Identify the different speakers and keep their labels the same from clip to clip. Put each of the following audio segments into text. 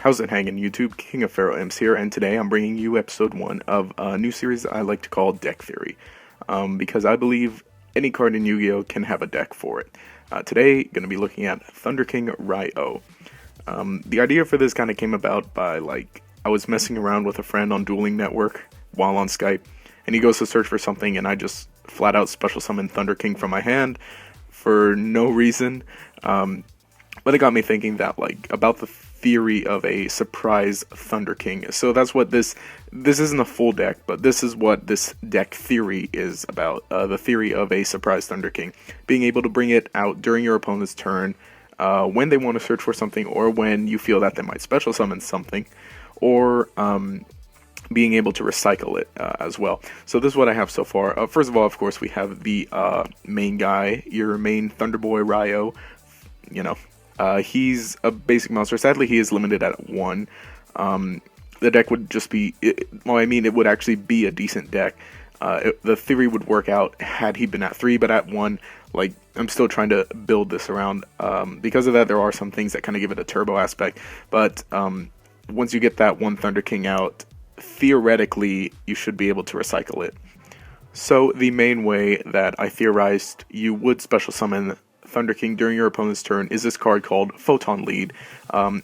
Speaker 1: How's it hanging, YouTube? King of Pharaoh Imps here, and today I'm bringing you episode 1 of a new series I like to call Deck Theory, because I believe any card in Yu-Gi-Oh! Can have a deck for it. Today, going to be looking at Thunder King YuGiOh. The idea for this kind of came about by, I was messing around with a friend on Dueling Network while on Skype, and he goes to search for something, and I just flat out special summon Thunder King from my hand for no reason. But it got me thinking that, about the theory of a surprise Thunder King. So that's what this isn't a full deck, but this is what this deck theory is about. The theory of a surprise Thunder King. Being able to bring it out during your opponent's turn, when they want to search for something, or when you feel that they might special summon something, or being able to recycle it as well. So this is what I have so far. First of all, of course, we have the main guy, your main Thunder Boy YuGiOh. He's a basic monster. Sadly, he is limited at 1. The deck would just be, it would actually be a decent deck. The theory would work out had he been at 3, but at 1, I'm still trying to build this around. Because of that, there are some things that kind of give it a turbo aspect. But once you get that 1 Thunder King out, theoretically, you should be able to recycle it. So the main way that I theorized you would special summon Thunder King during your opponent's turn is this card called Photon Lead.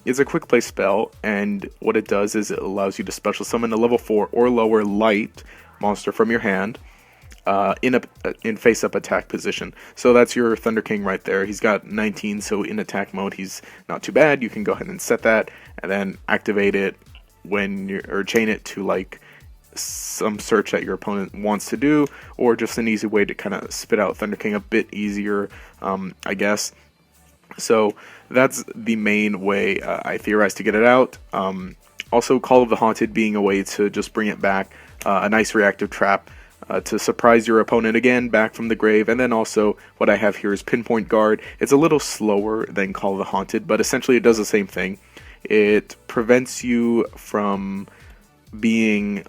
Speaker 1: It's a quick play spell, and what it does is it allows you to special summon a level 4 or lower light monster from your hand in face-up attack position. So that's your Thunder King right there. He's got 19, so in attack mode he's not too bad. You can go ahead and set that, and then activate it or chain it to some search that your opponent wants to do, or just an easy way to kind of spit out Thunder King a bit easier, I guess. So that's the main way I theorize to get it out. Also, Call of the Haunted being a way to just bring it back, a nice reactive trap to surprise your opponent again back from the grave. And then also what I have here is Pinpoint Guard. It's a little slower than Call of the Haunted, but essentially it does the same thing. It prevents you from being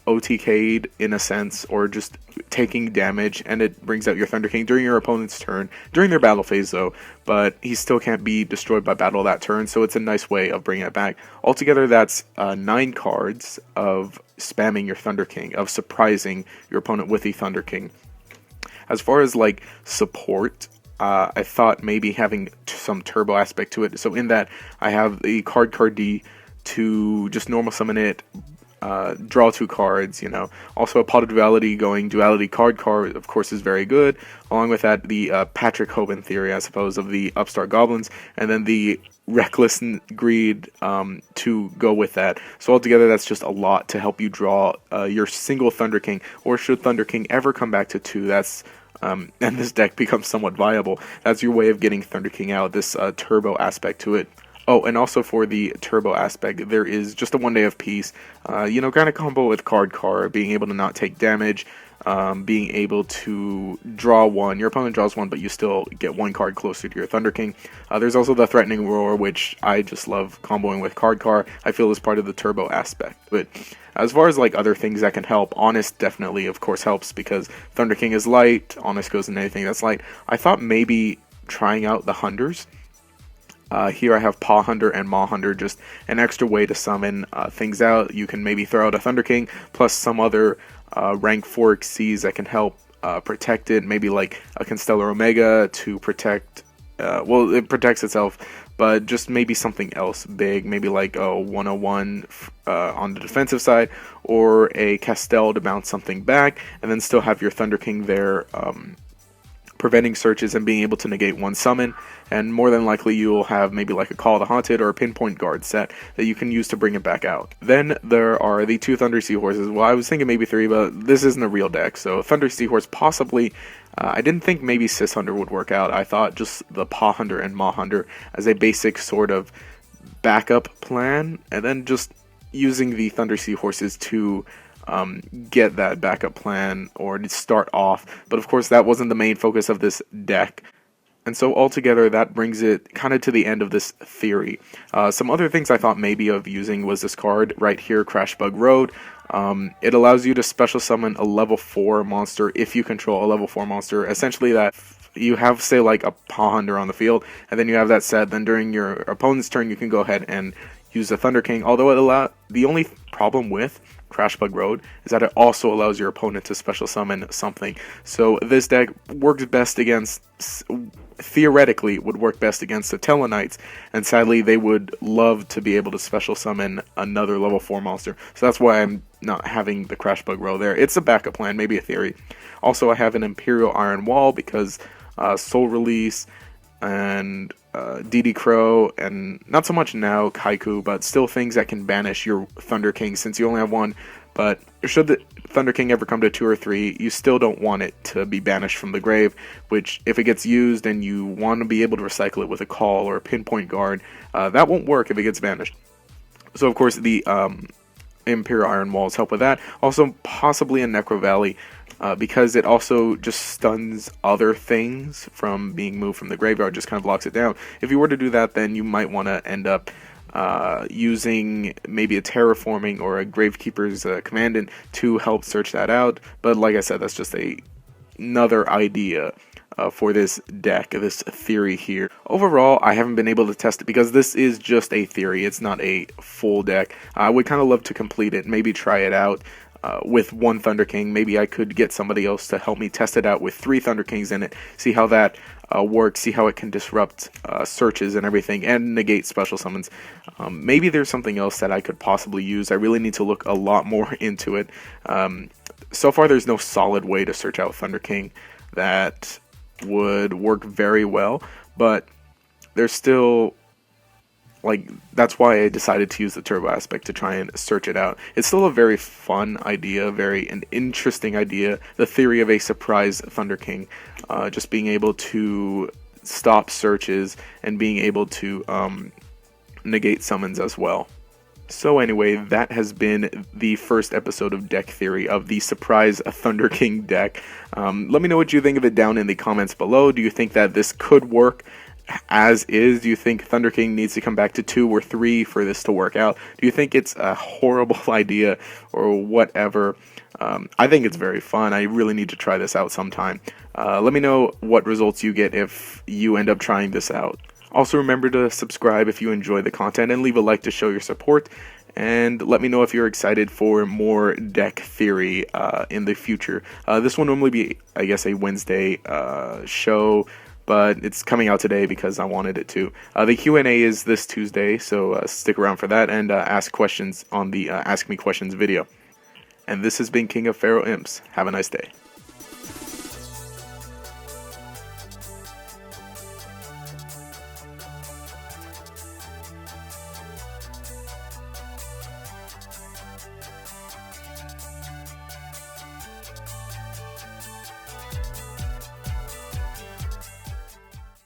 Speaker 1: OTK'd in a sense, or just taking damage, and it brings out your Thunder King during your opponent's turn, during their battle phase though, but he still can't be destroyed by battle that turn, so it's a nice way of bringing it back. Altogether, that's 9 cards of spamming your Thunder King, of surprising your opponent with the Thunder King. As far as support, I thought maybe having some turbo aspect to it, so in that I have the card D to just normal summon it, draw 2 cards, Also a Pot of Duality going Duality card, of course, is very good. Along with that, the Patrick Hoban theory, I suppose, of the Upstart Goblins, and then the Reckless Greed to go with that. So altogether, that's just a lot to help you draw your single Thunder King, or should Thunder King ever come back to 2, that's and this deck becomes somewhat viable. That's your way of getting Thunder King out, this turbo aspect to it. Oh, and also for the turbo aspect, there is just a 1 Day of Peace. Kind of combo with card, being able to not take damage, being able to draw 1. Your opponent draws 1, but you still get 1 card closer to your Thunder King. There's also the Threatening Roar, which I just love comboing with card. I feel is part of the turbo aspect. But as far as other things that can help, Honest definitely, of course, helps, because Thunder King is light. Honest goes in anything that's light. I thought maybe trying out the Hunders. Here I have Paw Hunter and Maw Hunter, just an extra way to summon things out. You can maybe throw out a Thunder King, plus some other rank 4 Xyz that can help protect it. Maybe a Constellar Omega to protect, it protects itself, but just maybe something else big. Maybe a 101 on the defensive side, or a Castel to bounce something back, and then still have your Thunder King there, preventing searches and being able to negate 1 summon. And more than likely you'll have maybe a Call of the Haunted or a Pinpoint Guard set that you can use to bring it back out. Then there are the 2 Thunder Seahorses. Well, I was thinking maybe 3, but this isn't a real deck, so Thunder Seahorse possibly. I didn't think maybe Sis Hunter would work out. I thought just the Paw Hunter and Maw Hunter as a basic sort of backup plan, and then just using the Thunder Seahorses to get that backup plan, or to start off. But of course that wasn't the main focus of this deck. And so altogether, that brings it kind of to the end of this theory. Some other things I thought maybe of using was this card right here, Crash Bug Road. It allows you to special summon a level 4 monster if you control a level 4 monster. Essentially that you have, say, like a Paw Hunter on the field, and then you have that set. Then during your opponent's turn, you can go ahead and use the Thunder King, although the only problem with Crash Bug Road is that it also allows your opponent to special summon something. So this deck works best against, theoretically, would work best against the Tellarknights, and sadly they would love to be able to special summon another level 4 monster. So that's why I'm not having the Crash Bug Row there. It's a backup plan, maybe a theory. Also, I have an Imperial Iron Wall because Soul Release and DD Crow, and not so much now Kaiku, but still things that can banish your Thunder King since you only have one. But should the Thunder King ever come to 2 or 3, you still don't want it to be banished from the grave, which if it gets used and you want to be able to recycle it with a call or a pinpoint guard, that won't work if it gets banished. So of course the Imperial Iron Walls help with that. Also possibly a Necro Valley, because it also just stuns other things from being moved from the graveyard, just kind of locks it down. If you were to do that, then you might want to end up using maybe a Terraforming or a Gravekeeper's Commandant to help search that out. But like I said, that's just another idea for this deck, this theory here. Overall, I haven't been able to test it because this is just a theory. It's not a full deck. I would kind of love to complete it, maybe try it out with one Thunder King. Maybe I could get somebody else to help me test it out with 3 Thunder Kings in it, see how that works, see how it can disrupt searches and everything, and negate special summons. Maybe there's something else that I could possibly use. I really need to look a lot more into it. So far, there's no solid way to search out Thunder King that would work very well, but there's still, like, that's why I decided to use the turbo aspect to try and search it out. It's still a very fun idea, an interesting idea, the theory of a surprise Thunder King, just being able to stop searches and being able to negate summons as well. So anyway, that has been the first episode of Deck Theory of the surprise Thunder King deck. Let me know what you think of it down in the comments below. Do you think that this could work as is? Do you think Thunder King needs to come back to 2 or 3 for this to work out? Do you think it's a horrible idea or whatever? I think it's very fun. I really need to try this out sometime. Let me know what results you get if you end up trying this out. Also, remember to subscribe if you enjoy the content and leave a like to show your support. And let me know if you're excited for more Deck Theory in the future. This will normally be, I guess, a Wednesday show, but it's coming out today because I wanted it to. The Q&A is this Tuesday, so stick around for that and ask questions on the Ask Me Questions video. And this has been King of Pharaoh Imps. Have a nice day.